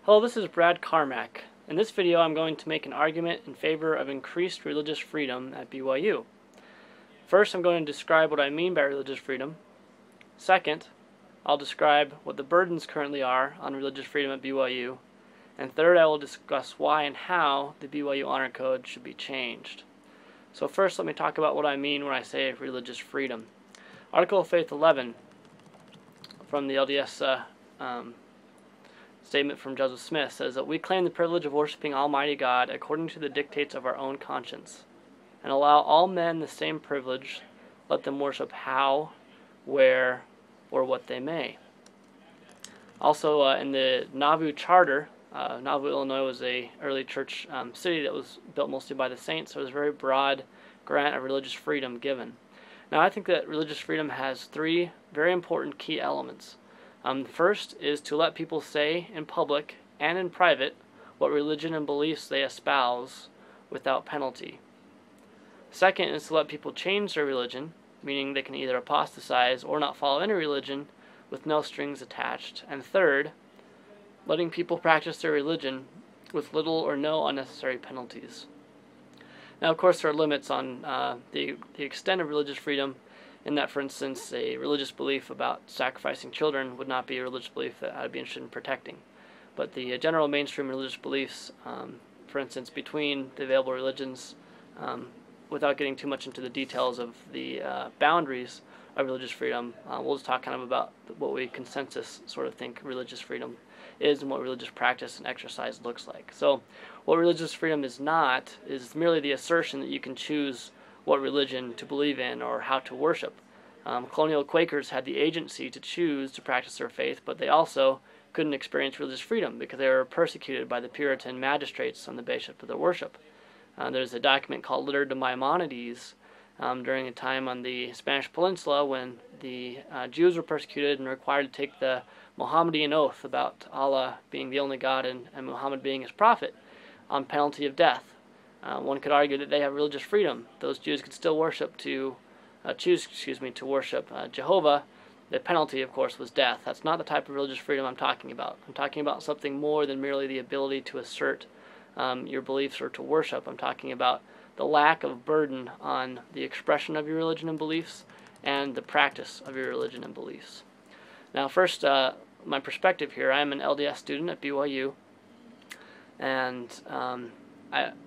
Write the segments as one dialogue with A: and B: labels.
A: Hello, this is Brad Carmack. In this video, I'm going to make an argument in favor of increased religious freedom at BYU. First, I'm going to describe what I mean by religious freedom. Second, I'll describe what the burdens currently are on religious freedom at BYU. And third, I will discuss why and how the BYU Honor Code should be changed. So first, let me talk about what I mean when I say religious freedom. Article of Faith 11 from the LDS statement from Joseph Smith says that we claim the privilege of worshiping Almighty God according to the dictates of our own conscience, and allow all men the same privilege, let them worship how, where, or what they may. Also, in the Nauvoo Charter, Nauvoo, Illinois was an early church city that was built mostly by the saints, so it was a very broad grant of religious freedom given. Now, I think that religious freedom has three very important key elements. First is to let people say in public and in private what religion and beliefs they espouse without penalty. Second is to let people change their religion, meaning they can either apostatize or not follow any religion with no strings attached. And third, letting people practice their religion with little or no unnecessary penalties. Now, of course, there are limits on the extent of religious freedom, in that, for instance, a religious belief about sacrificing children would not be a religious belief that I'd be interested in protecting. But the general mainstream religious beliefs, for instance, between the available religions, without getting too much into the details of the boundaries of religious freedom, we'll just talk kind of about what we consensus sort of think religious freedom is and what religious practice and exercise looks like. So what religious freedom is not is merely the assertion that you can choose what religion to believe in or how to worship. Colonial Quakers had the agency to choose to practice their faith, but they also couldn't experience religious freedom because they were persecuted by the Puritan magistrates on the basis of their worship. There's a document called Litter de Maimonides during a time on the Spanish Peninsula when the Jews were persecuted and required to take the Mohammedan oath about Allah being the only God and Muhammad being his prophet on penalty of death. One could argue that they have religious freedom. Those Jews could still choose to worship Jehovah. The penalty, of course, was death. That's not the type of religious freedom I'm talking about. I'm talking about something more than merely the ability to assert your beliefs or to worship. I'm talking about the lack of burden on the expression of your religion and beliefs and the practice of your religion and beliefs. Now, first, my perspective here. I'm an LDS student at BYU, and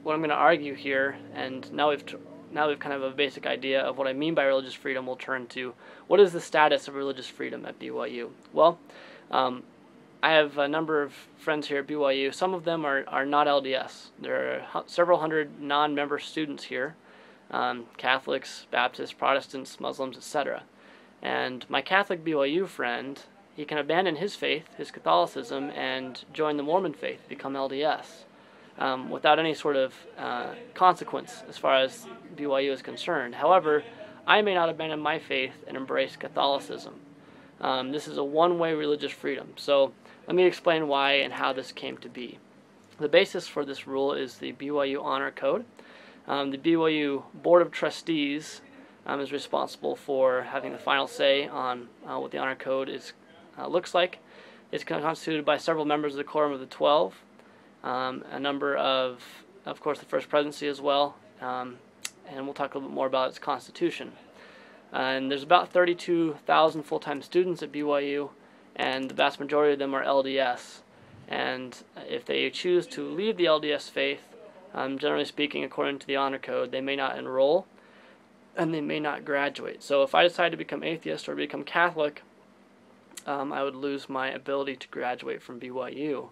A: what I'm going to argue here, and now we've kind of a basic idea of what I mean by religious freedom, we'll turn to what is the status of religious freedom at BYU. Well, I have a number of friends here at BYU. Some of them are not LDS. There are several hundred non-member students here, Catholics, Baptists, Protestants, Muslims, etc. And my Catholic BYU friend, he can abandon his faith, his Catholicism, and join the Mormon faith, become LDS. Without any sort of consequence as far as BYU is concerned. However, I may not abandon my faith and embrace Catholicism. This is a one-way religious freedom. So let me explain why and how this came to be. The basis for this rule is the BYU Honor Code. The BYU Board of Trustees is responsible for having the final say on what the Honor Code looks like. It's constituted by several members of the Quorum of the 12. A number of course, the First Presidency as well, and we'll talk a little bit more about its constitution. And there's about 32,000 full-time students at BYU, and the vast majority of them are LDS. And if they choose to leave the LDS faith, generally speaking, according to the Honor Code, they may not enroll, and they may not graduate. So if I decide to become atheist or become Catholic, I would lose my ability to graduate from BYU.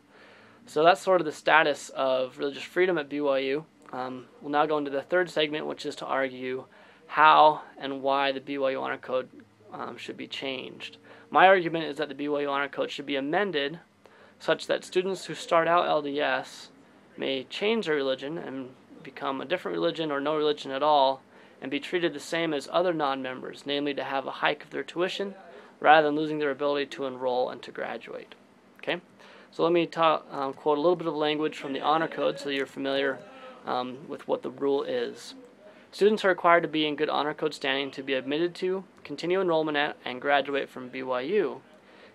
A: So that's sort of the status of religious freedom at BYU. We'll now go into the third segment, which is to argue how and why the BYU Honor Code should be changed. My argument is that the BYU Honor Code should be amended such that students who start out LDS may change their religion and become a different religion or no religion at all and be treated the same as other non-members, namely to have a hike of their tuition rather than losing their ability to enroll and to graduate. Okay? So let me quote a little bit of language from the Honor Code so you're familiar with what the rule is. Students are required to be in good Honor Code standing to be admitted to, continue enrollment at, and graduate from BYU.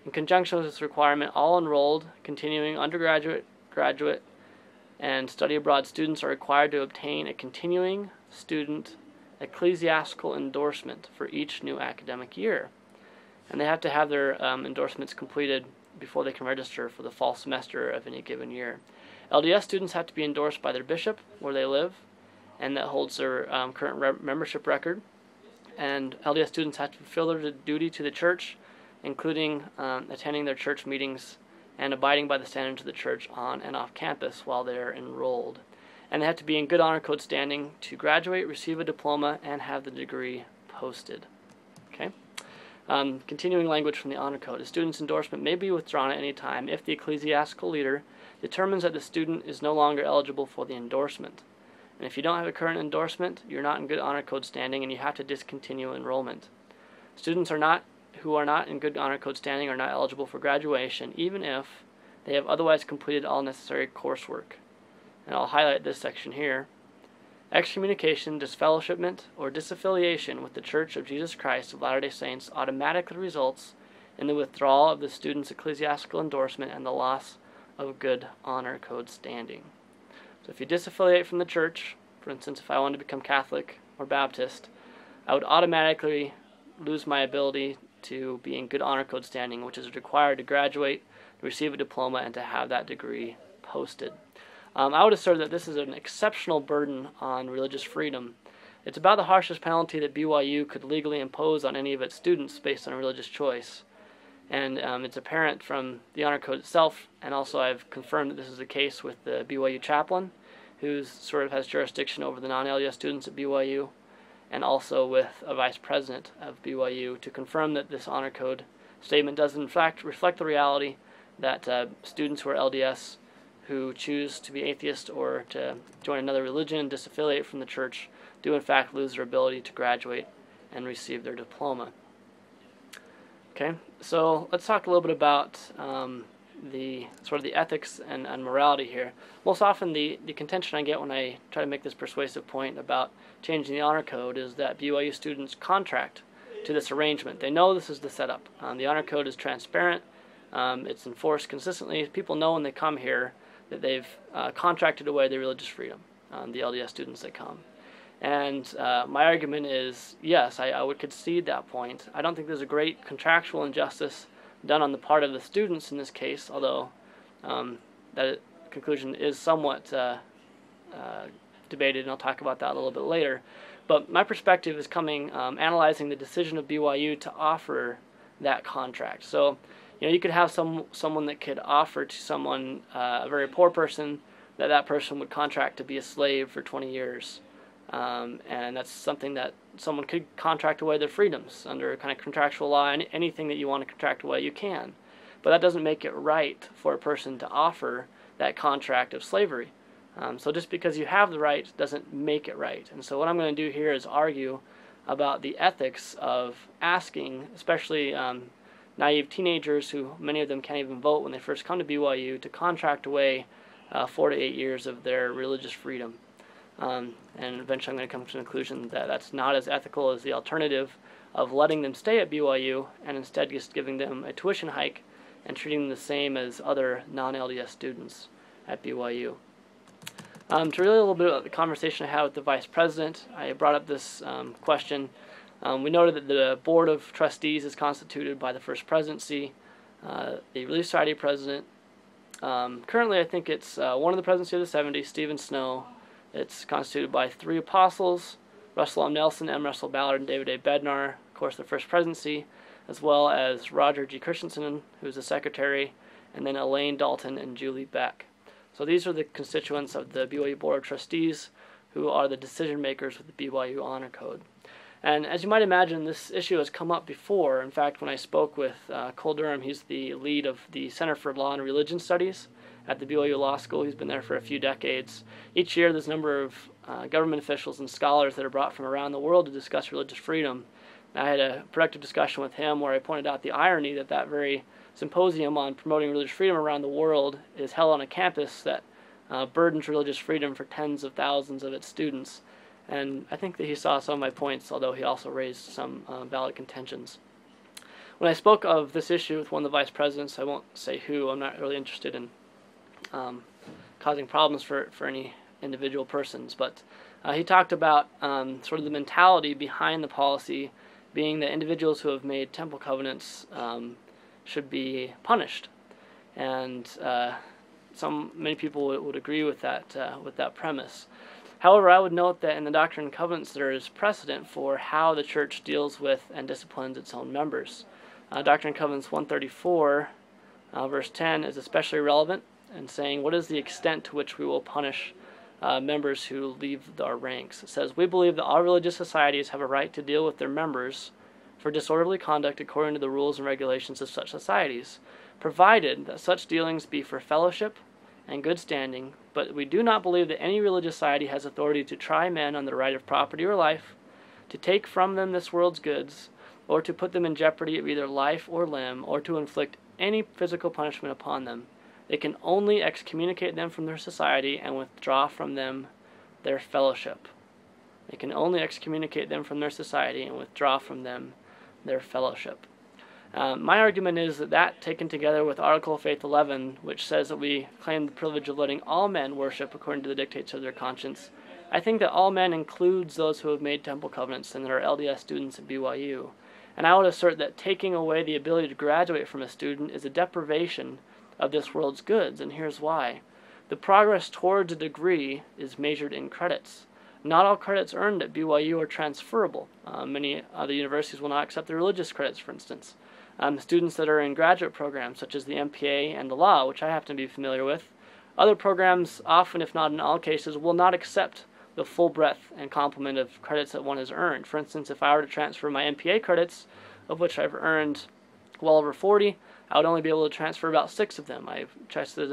A: In conjunction with this requirement, all enrolled, continuing undergraduate, graduate, and study abroad students are required to obtain a continuing student ecclesiastical endorsement for each new academic year. And they have to have their endorsements completed before they can register for the fall semester of any given year. LDS students have to be endorsed by their bishop where they live, and that holds their current membership record. And LDS students have to fulfill their duty to the church, including attending their church meetings and abiding by the standards of the church on and off campus while they're enrolled. And they have to be in good honor code standing to graduate, receive a diploma, and have the degree posted. Okay. Continuing language from the honor code. A student's endorsement may be withdrawn at any time if the ecclesiastical leader determines that the student is no longer eligible for the endorsement. And if you don't have a current endorsement, you're not in good honor code standing, and you have to discontinue enrollment. Students who are not in good honor code standing are not eligible for graduation, even if they have otherwise completed all necessary coursework. And I'll highlight this section here. Excommunication, disfellowshipment, or disaffiliation with the Church of Jesus Christ of Latter-day Saints automatically results in the withdrawal of the student's ecclesiastical endorsement and the loss of good honor code standing. So if you disaffiliate from the church, for instance, if I wanted to become Catholic or Baptist, I would automatically lose my ability to be in good honor code standing, which is required to graduate, to receive a diploma, and to have that degree posted. I would assert that this is an exceptional burden on religious freedom. It's about the harshest penalty that BYU could legally impose on any of its students based on a religious choice. And it's apparent from the honor code itself, and also I've confirmed that this is the case with the BYU chaplain, who sort of has jurisdiction over the non-LDS students at BYU, and also with a vice president of BYU to confirm that this honor code statement does in fact reflect the reality that students who are LDS who choose to be atheist or to join another religion, disaffiliate from the church, do in fact lose their ability to graduate and receive their diploma. Okay, so let's talk a little bit about the ethics and morality here. Most often the contention I get when I try to make this persuasive point about changing the honor code is that BYU students contract to this arrangement. They know this is the setup. The honor code is transparent. It's enforced consistently. People know when they come here that they've contracted away their religious freedom, the LDS students that come. And my argument is, yes, I would concede that point. I don't think there's a great contractual injustice done on the part of the students in this case, although that conclusion is somewhat debated, and I'll talk about that a little bit later. But my perspective is analyzing the decision of BYU to offer that contract. So, you could have someone that could offer to someone, a very poor person, that person would contract to be a slave for 20 years. And that's something that someone could contract away their freedoms under kind of contractual law. Anything that you want to contract away, you can. But that doesn't make it right for a person to offer that contract of slavery. So just because you have the right doesn't make it right. And so what I'm going to do here is argue about the ethics of asking, especially naive teenagers who many of them can't even vote when they first come to BYU, to contract away 4 to 8 years of their religious freedom. And eventually I'm going to come to the conclusion that that's not as ethical as the alternative of letting them stay at BYU and instead just giving them a tuition hike and treating them the same as other non-LDS students at BYU. To relate a little bit about the conversation I had with the vice president, I brought up this question. We noted that the board of trustees is constituted by the first presidency, the Relief Society president. Currently I think it's one of the presidency of the 70s, Stephen Snow. It's constituted by 3 apostles, Russell M. Nelson, M. Russell Ballard, and David A. Bednar, of course the first presidency, as well as Roger G. Christensen, who's the secretary, and then Elaine Dalton and Julie Beck. So these are the constituents of the BYU Board of Trustees who are the decision makers with the BYU Honor Code. And as you might imagine, this issue has come up before. In fact, when I spoke with Cole Durham, he's the lead of the Center for Law and Religion Studies at the BYU Law School. He's been there for a few decades. Each year there's a number of government officials and scholars that are brought from around the world to discuss religious freedom. And I had a productive discussion with him where I pointed out the irony that that very symposium on promoting religious freedom around the world is held on a campus that burdens religious freedom for tens of thousands of its students. And I think that he saw some of my points, although he also raised some valid contentions. when I spoke of this issue with one of the vice presidents, I won't say who, I'm not really interested in causing problems for any individual persons, but he talked about sort of the mentality behind the policy being that individuals who have made temple covenants should be punished. And many people would agree with that premise. However, I would note that in the Doctrine and Covenants there is precedent for how the church deals with and disciplines its own members. Doctrine and Covenants 134, verse 10 is especially relevant in saying, what is the extent to which we will punish members who leave our ranks? It says, we believe that all religious societies have a right to deal with their members for disorderly conduct according to the rules and regulations of such societies, provided that such dealings be for fellowship and good standing, but we do not believe that any religious society has authority to try men on the right of property or life, to take from them this world's goods, or to put them in jeopardy of either life or limb, or to inflict any physical punishment upon them. They can only excommunicate them from their society and withdraw from them their fellowship. They can only excommunicate them from their society and withdraw from them their fellowship. My argument is that taken together with Article of Faith 11, which says that we claim the privilege of letting all men worship according to the dictates of their conscience, I think that all men includes those who have made temple covenants and that are LDS students at BYU. And I would assert that taking away the ability to graduate from a student is a deprivation of this world's goods, and here's why. The progress towards a degree is measured in credits. Not all credits earned at BYU are transferable. Many other universities will not accept the religious credits, for instance. Students that are in graduate programs, such as the MPA and the law, which I happen to be familiar with, other programs, often if not in all cases, will not accept the full breadth and complement of credits that one has earned. For instance, if I were to transfer my MPA credits, of which I've earned well over 40, I would only be able to transfer about 6 of them. I've tested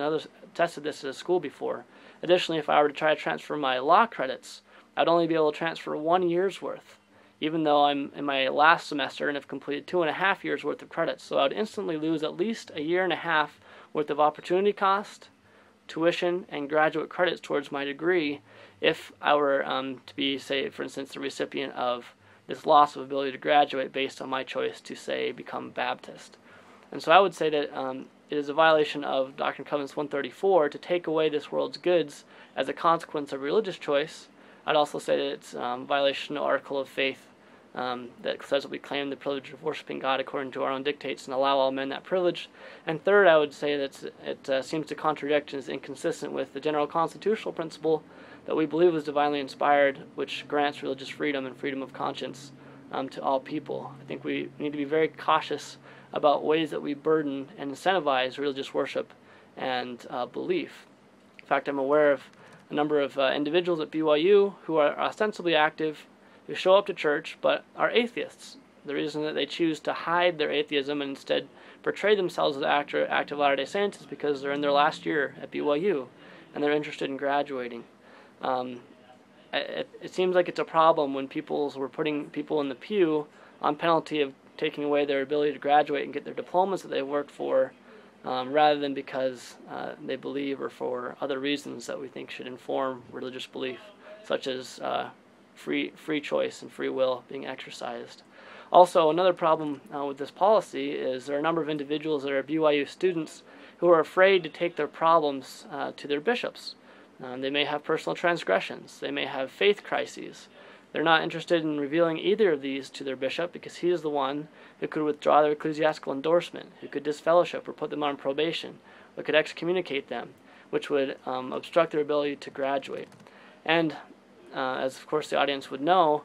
A: this at a school before. Additionally, if I were to try to transfer my law credits, I'd only be able to transfer 1 year's worth, even though I'm in my last semester and have completed 2.5 years worth of credits. So I would instantly lose at least 1.5 years worth of opportunity cost, tuition, and graduate credits towards my degree if I were to be, say, for instance, the recipient of this loss of ability to graduate based on my choice to, say, become Baptist. And so I would say that it is a violation of Doctrine and Covenants 134 to take away this world's goods as a consequence of religious choice. I'd also say that it's a violation of Article of Faith that says that we claim the privilege of worshiping God according to our own dictates and allow all men that privilege. And third, I would say that it seems to contradict and is inconsistent with the general constitutional principle that we believe is divinely inspired, which grants religious freedom and freedom of conscience to all people. I think we need to be very cautious about ways that we burden and incentivize religious worship and belief. In fact, I'm aware of a number of individuals at BYU who are ostensibly active, who show up to church, but are atheists. The reason that they choose to hide their atheism and instead portray themselves as active Latter-day Saints is because they're in their last year at BYU and they're interested in graduating. It seems like it's a problem when we're putting people in the pew on penalty of taking away their ability to graduate and get their diplomas that they worked for, rather than because they believe or for other reasons that we think should inform religious belief, such as free choice and free will being exercised. Also, another problem with this policy is there are a number of individuals that are BYU students who are afraid to take their problems to their bishops. They may have personal transgressions. They may have faith crises. They're not interested in revealing either of these to their bishop because he is the one who could withdraw their ecclesiastical endorsement, who could disfellowship or put them on probation, or could excommunicate them, which would obstruct their ability to graduate. And as of course the audience would know,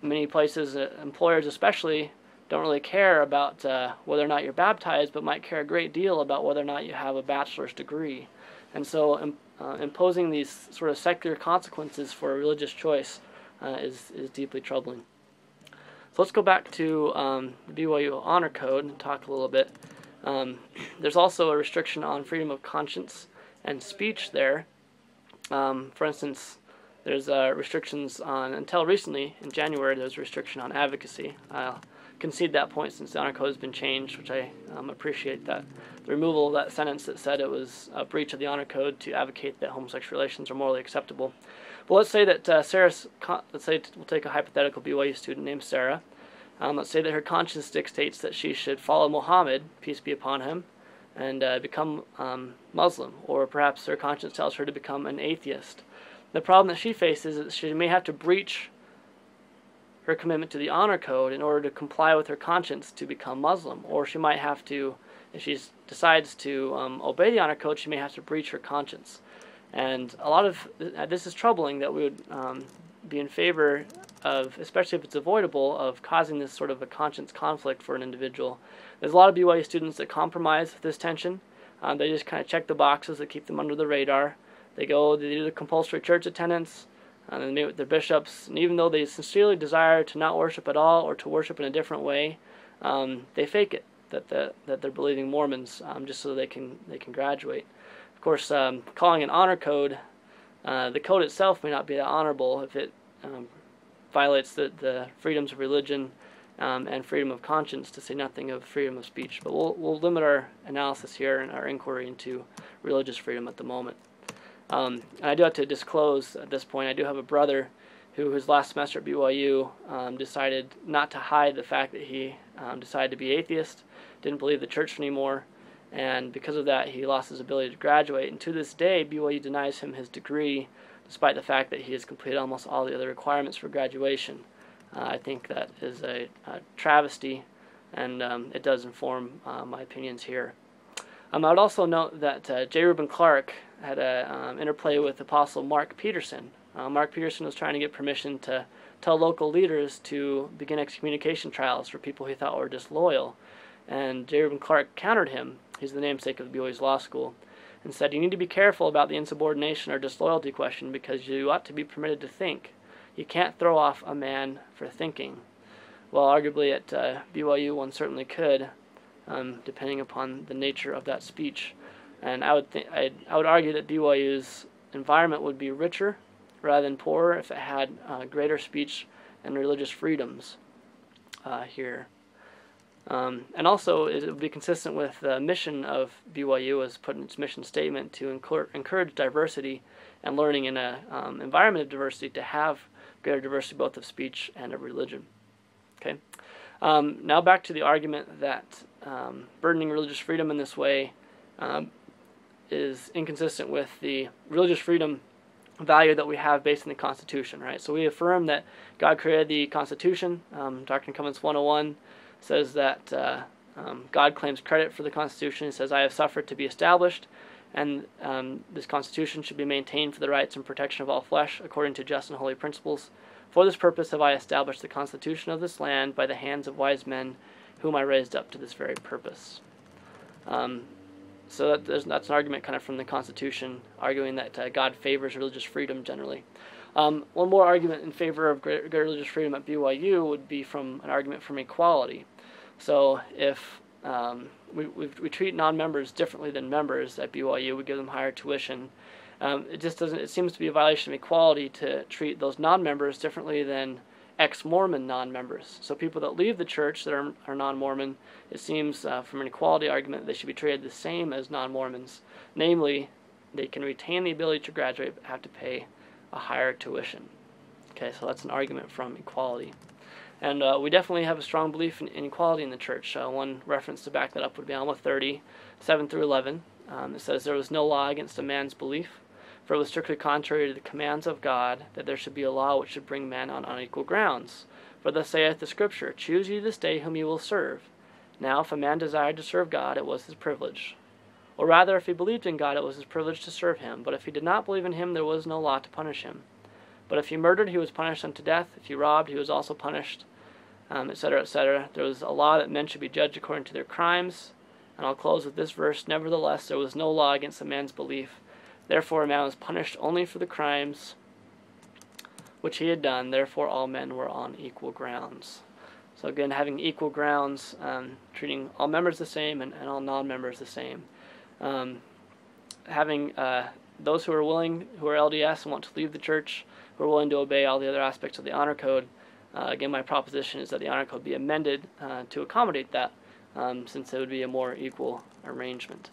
A: many places, employers especially, don't really care about whether or not you're baptized, but might care a great deal about whether or not you have a bachelor's degree. And so imposing these sort of secular consequences for a religious choice is deeply troubling. So let's go back to the BYU Honor Code and talk a little bit. There's also a restriction on freedom of conscience and speech there. For instance, there's restrictions on, until recently, in January, there's a restriction on advocacy. I'll concede that point since the Honor Code has been changed, which I appreciate that. The removal of that sentence that said it was a breach of the Honor Code to advocate that homosexual relations are morally acceptable. But let's say that we'll take a hypothetical BYU student named Sarah, Let's say that her conscience dictates that she should follow Muhammad, peace be upon him, and become Muslim, or perhaps her conscience tells her to become an atheist. The problem that she faces is that she may have to breach her commitment to the honor code in order to comply with her conscience to become Muslim, or she might have to, if she decides to obey the honor code, she may have to breach her conscience. And a lot of this is troubling, that we would be in favor of, especially if it's avoidable, of causing this sort of a conscience conflict for an individual. There's a lot of BYU students that compromise with this tension. They just kind of check the boxes that keep them under the radar. They do the compulsory church attendance, and they meet with their bishops, and even though they sincerely desire to not worship at all or to worship in a different way, they fake it, that they're believing Mormons, just so they can graduate. Of course, calling an honor code, the code itself may not be that honorable if it violates the freedoms of religion and freedom of conscience, to say nothing of freedom of speech. But we'll limit our analysis here and our inquiry into religious freedom at the moment. And I do have to disclose at this point, I do have a brother who, his last semester at BYU, decided not to hide the fact that he decided to be atheist, didn't believe the church anymore, and because of that he lost his ability to graduate. And to this day, BYU denies him his degree, despite the fact that he has completed almost all the other requirements for graduation. I think that is a travesty, and it does inform my opinions here. I would also note that J. Reuben Clark had an interplay with Apostle Mark Peterson. Mark Peterson was trying to get permission to tell local leaders to begin excommunication trials for people he thought were disloyal. And J. Reuben Clark countered him. He's the namesake of BYU's law school, and said, "You need to be careful about the insubordination or disloyalty question, because you ought to be permitted to think. You can't throw off a man for thinking." Well, arguably at BYU one certainly could, depending upon the nature of that speech. And I would argue that BYU's environment would be richer rather than poorer if it had greater speech and religious freedoms here. And also, it would be consistent with the mission of BYU, as put in its mission statement, to encourage diversity and learning in an environment of diversity, to have greater diversity both of speech and of religion. Okay. Now back to the argument that burdening religious freedom in this way is inconsistent with the religious freedom value that we have based in the Constitution, right? So we affirm that God created the Constitution. Doctrine and Covenants 101 says that God claims credit for the Constitution. He says, "I have suffered to be established, and this Constitution should be maintained for the rights and protection of all flesh, according to just and holy principles. For this purpose have I established the Constitution of this land by the hands of wise men, whom I raised up to this very purpose." So that's an argument kind of from the Constitution, arguing that God favors religious freedom generally. One more argument in favor of greater religious freedom at BYU would be from an argument from equality. So if we treat non-members differently than members at BYU, we give them higher tuition. It seems to be a violation of equality to treat those non-members differently than ex-Mormon non-members. So people that leave the church that are non-Mormon, it seems from an equality argument they should be treated the same as non-Mormons. Namely, they can retain the ability to graduate but have to pay a higher tuition. Okay, so that's an argument from equality. And we definitely have a strong belief in equality in the church. One reference to back that up would be Alma 30, 7 through 11. It says, "There was no law against a man's belief, for it was strictly contrary to the commands of God that there should be a law which should bring men on unequal grounds. For thus saith the Scripture, Choose ye this day whom ye will serve. Now if a man desired to serve God, it was his privilege. Or rather, if he believed in God, it was his privilege to serve him. But if he did not believe in him, there was no law to punish him. But if he murdered, he was punished unto death. If he robbed, he was also punished, etc., etc. There was a law that men should be judged according to their crimes." And I'll close with this verse, "Nevertheless, there was no law against a man's belief. Therefore a man was punished only for the crimes which he had done. Therefore all men were on equal grounds." So again, having equal grounds, treating all members the same and all non-members the same. Having those who are willing, who are LDS and want to leave the church, who are willing to obey all the other aspects of the honor code. Again, my proposition is that the honor code be amended to accommodate that, since it would be a more equal arrangement.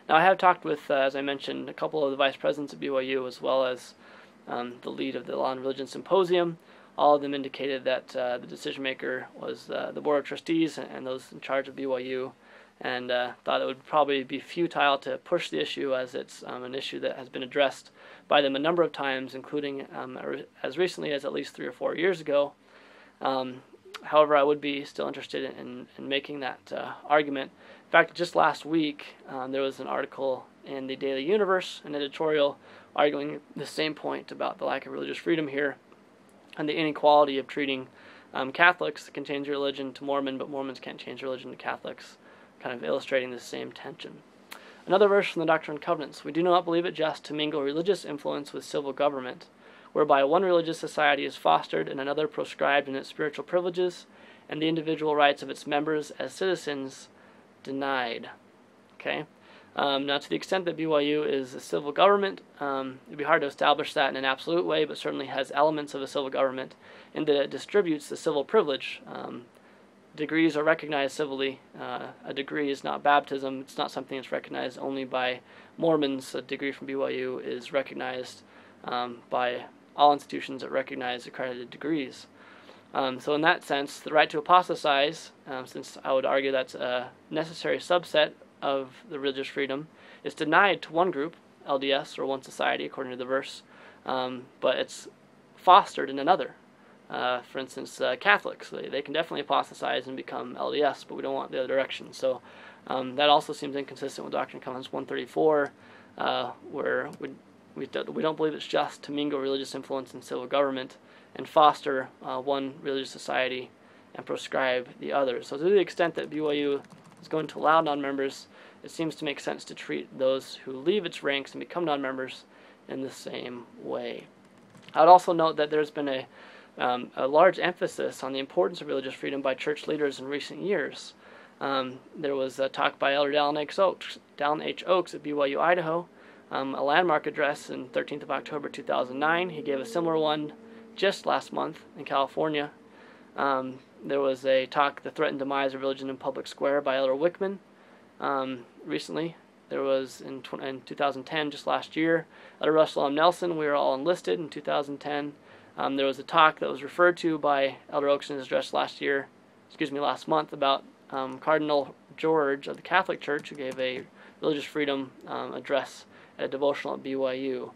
A: Now, I have talked with, as I mentioned, a couple of the vice presidents at BYU, as well as the lead of the Law and Religion Symposium, all of them indicated that the decision maker was the Board of Trustees and those in charge of BYU, and thought it would probably be futile to push the issue, as it's an issue that has been addressed by them a number of times, including as recently as at least 3 or 4 years ago. However, I would be still interested in making that argument. In fact, just last week, there was an article in the Daily Universe, an editorial, arguing the same point about the lack of religious freedom here and the inequality of treating Catholics can change religion to Mormon, but Mormons can't change religion to Catholics, kind of illustrating the same tension. Another verse from the Doctrine and Covenants: "We do not believe it just to mingle religious influence with civil government, whereby one religious society is fostered and another proscribed in its spiritual privileges, and the individual rights of its members as citizens denied." Okay. Now, to the extent that BYU is a civil government, it'd be hard to establish that in an absolute way, but certainly has elements of a civil government in that it distributes the civil privilege. Degrees are recognized civilly. A degree is not baptism. It's not something that's recognized only by Mormons. A degree from BYU is recognized by all institutions that recognize accredited degrees. So in that sense, the right to apostatize, since I would argue that's a necessary subset of the religious freedom, is denied to one group, LDS, or one society, according to the verse, but it's fostered in another. For instance, Catholics, they can definitely apostatize and become LDS, but we don't want the other direction. So that also seems inconsistent with Doctrine and Covenants 134, where we don't believe it's just to mingle religious influence in civil government and foster one religious society and proscribe the other. So to the extent that BYU is going to allow non-members, it seems to make sense to treat those who leave its ranks and become non-members in the same way. I would also note that there's been a large emphasis on the importance of religious freedom by church leaders in recent years. There was a talk by Elder Dallin H. Oaks at BYU, Idaho, a landmark address on 13th of October 2009. He gave a similar one just last month in California. There was a talk, "The Threatened Demise of Religion in Public Square," by Elder Wickman. Recently, there was in 2010, just last year, Elder Russell M. Nelson, "We Are All Enlisted," in 2010. There was a talk that was referred to by Elder Oaks in his address last month, about Cardinal George of the Catholic Church, who gave a religious freedom address at a devotional at BYU.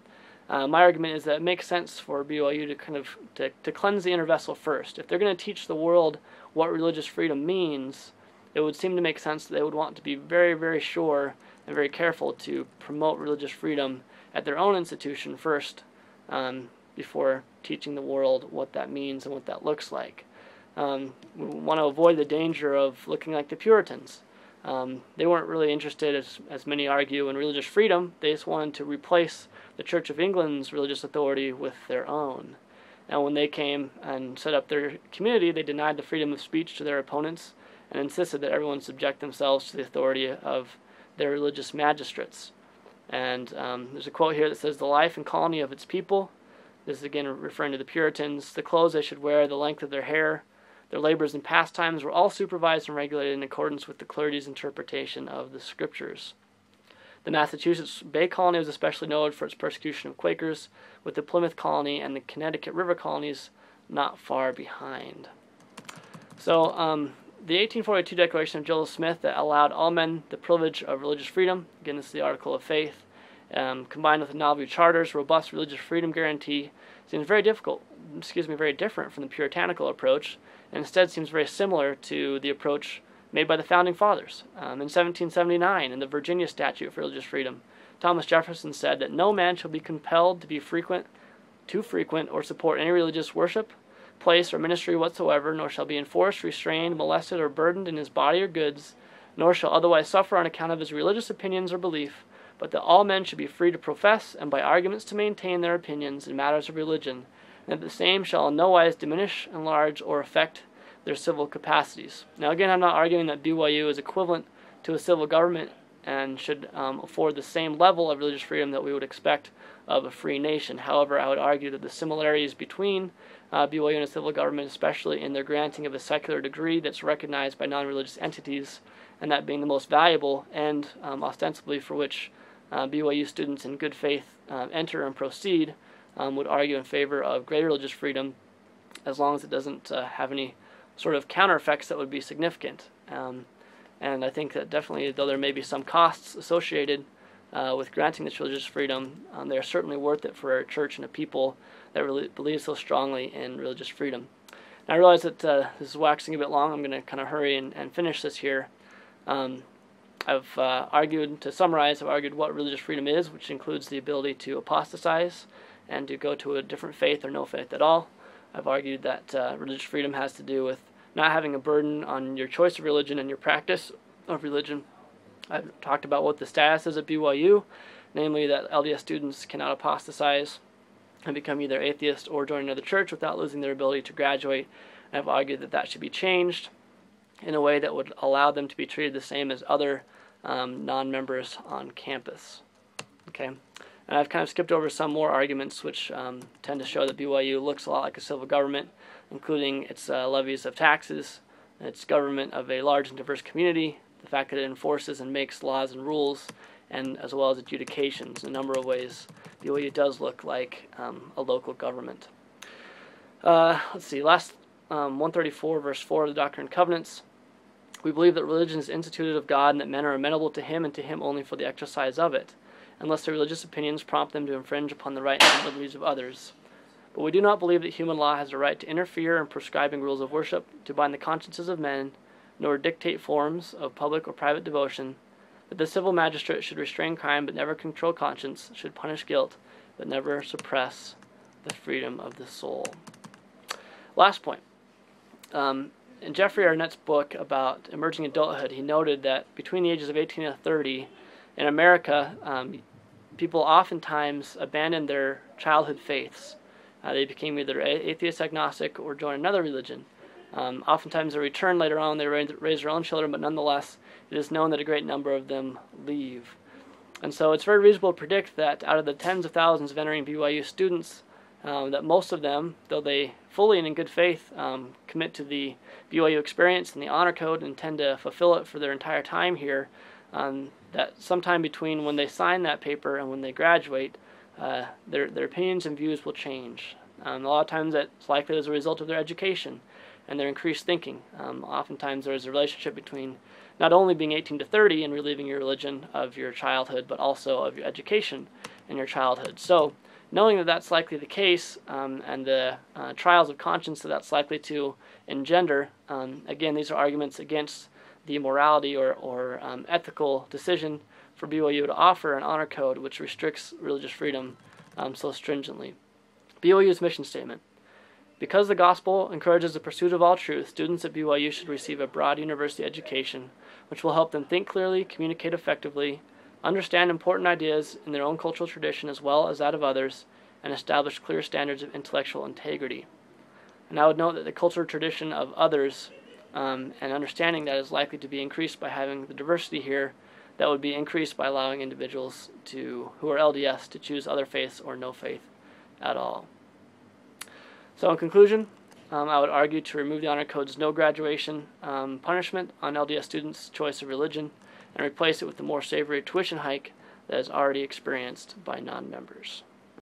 A: My argument is that it makes sense for BYU to cleanse the inner vessel first. If they're going to teach the world what religious freedom means, it would seem to make sense that they would want to be very, very sure and very careful to promote religious freedom at their own institution first, before teaching the world what that means and what that looks like. We want to avoid the danger of looking like the Puritans. They weren't really interested, as many argue, in religious freedom. They just wanted to replace the Church of England's religious authority with their own. And when they came and set up their community, they denied the freedom of speech to their opponents and insisted that everyone subject themselves to the authority of their religious magistrates. And there's a quote here that says, "The life and colony of its people," this is again referring to the Puritans, "the clothes they should wear, the length of their hair, their labors and pastimes were all supervised and regulated in accordance with the clergy's interpretation of the Scriptures." The Massachusetts Bay Colony was especially noted for its persecution of Quakers, with the Plymouth Colony and the Connecticut River colonies not far behind. So the 1842 Declaration of Joseph Smith that allowed all men the privilege of religious freedom, again this is the Article of Faith, combined with the Nauvoo Charter's robust religious freedom guarantee, seems very different from the puritanical approach, and instead seems very similar to the approach made by the Founding Fathers. In 1779, in the Virginia Statute for Religious Freedom, Thomas Jefferson said that no man shall be compelled to be too frequent, or support any religious worship, place, or ministry whatsoever, nor shall be enforced, restrained, molested, or burdened in his body or goods, nor shall otherwise suffer on account of his religious opinions or belief, but that all men should be free to profess, and by arguments to maintain their opinions in matters of religion, and that the same shall in no wise diminish, enlarge, or affect their civil capacities. Now again, I'm not arguing that BYU is equivalent to a civil government and should afford the same level of religious freedom that we would expect of a free nation. However, I would argue that the similarities between BYU and a civil government, especially in their granting of a secular degree that's recognized by non-religious entities, and that being the most valuable and ostensibly for which BYU students in good faith enter and proceed, would argue in favor of greater religious freedom as long as it doesn't have any sort of counter effects that would be significant. And I think that definitely, though there may be some costs associated with granting this religious freedom, they are certainly worth it for a church and a people that really believes so strongly in religious freedom. And I realize that this is waxing a bit long. I'm going to kind of hurry and finish this here. I've argued, to summarize, I've argued what religious freedom is, which includes the ability to apostatize and to go to a different faith or no faith at all. I've argued that religious freedom has to do with not having a burden on your choice of religion and your practice of religion. I've talked about what the status is at BYU, namely that LDS students cannot apostatize and become either atheist or join another church without losing their ability to graduate. And I've argued that that should be changed in a way that would allow them to be treated the same as other non-members on campus. Okay, and I've kind of skipped over some more arguments which tend to show that BYU looks a lot like a civil government, including its levies of taxes, its government of a large and diverse community, the fact that it enforces and makes laws and rules, and as well as adjudications. In a number of ways, BYU does look like a local government. Let's see, last 134 verse 4 of the Doctrine and Covenants. We believe that religion is instituted of God and that men are amenable to Him and to Him only for the exercise of it, unless their religious opinions prompt them to infringe upon the rights and liberties of others. But we do not believe that human law has a right to interfere in prescribing rules of worship, to bind the consciences of men, nor dictate forms of public or private devotion, that the civil magistrate should restrain crime but never control conscience, should punish guilt but never suppress the freedom of the soul. Last point. In Jeffrey Arnett's book about emerging adulthood, he noted that between the ages of 18 and 30, in America, people oftentimes abandoned their childhood faiths. They became either atheist, agnostic, or joined another religion. Oftentimes they return later on, they raise their own children, but nonetheless, it is known that a great number of them leave. And so it's very reasonable to predict that out of the tens of thousands of entering BYU students, that most of them, though they fully and in good faith commit to the BYU experience and the honor code and intend to fulfill it for their entire time here, that sometime between when they sign that paper and when they graduate, their opinions and views will change. A lot of times that's likely as a result of their education and their increased thinking. Oftentimes there is a relationship between not only being 18 to 30 and reliving your religion of your childhood, but also of your education in your childhood. So knowing that that's likely the case, and the trials of conscience that that's likely to engender, again, these are arguments against the morality or ethical decision for BYU to offer an honor code which restricts religious freedom so stringently. BYU's mission statement. Because the gospel encourages the pursuit of all truth, students at BYU should receive a broad university education which will help them think clearly, communicate effectively, understand important ideas in their own cultural tradition as well as that of others, and establish clear standards of intellectual integrity. And I would note that the cultural tradition of others and understanding that is likely to be increased by having the diversity here, that would be increased by allowing individuals who are LDS to choose other faiths or no faith at all. So in conclusion, I would argue to remove the honor code's no graduation punishment on LDS students' choice of religion and replace it with the more savory tuition hike that is already experienced by non-members.